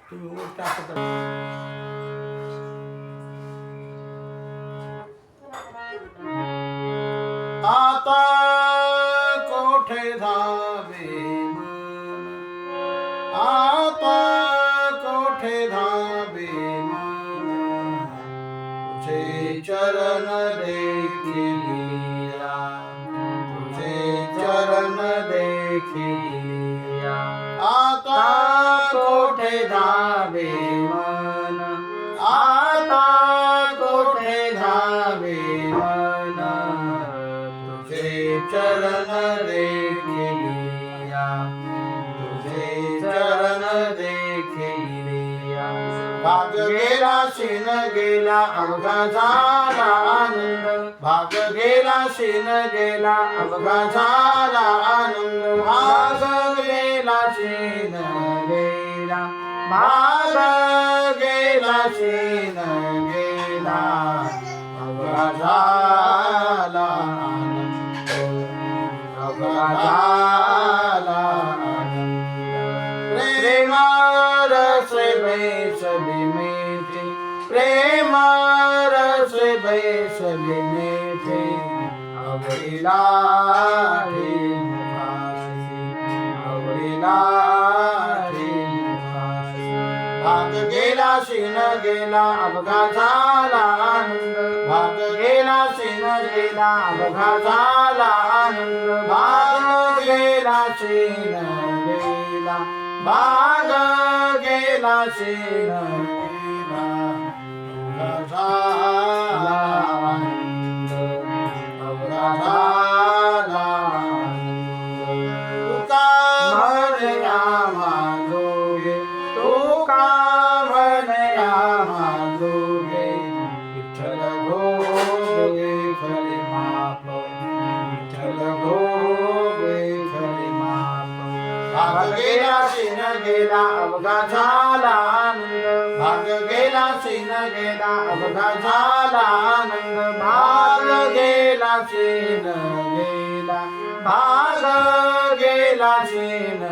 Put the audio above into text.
तुम्ही वर टाकत आता कोठे धावे मन, आता कोठे धावे मन, तुझे चरण देखिलिया, तुझे चरण देखिलिया. आता कोठे धावे मन, आता कोठे धावे मन, तुझे चरण देखिलिया, तुझे चरण देखिलिया. भाग गेला शीन गेला अवघा झाला आनंद, भाग गेला शीन गेला अवघा झाला आनंद. भाग गेला शीन गेला, भाग गेला शीन गेला अवघा झाला आनंद, अवघा झाला आनंद. प्रेम रस बैसली मेथे, प्रेम रस बैसली मेथे, आवडीला मुखासी, आवडीला मुखासी. भाग गेला शीन गेला अवघा झाला आनंद, भाग गेला शीन गेला अवघा झाला आनंद. भाग गेला शीन गेला, भाग गेला शीन गेला अवघा झाला आनंद, अवघा झाला आनंद. तुका म्हणया मागोगे, तुका म्हणया मागोगे, विठ्ठल भोगे खरे माप, विठ्ठल भोगे खरे माप. भाग गेला शीन गेला अवघा झाला आनंद, भाग गेला शीन गेला अवघा झाला आनंद. भाग गेला शीन गेला, भाग गेला शीन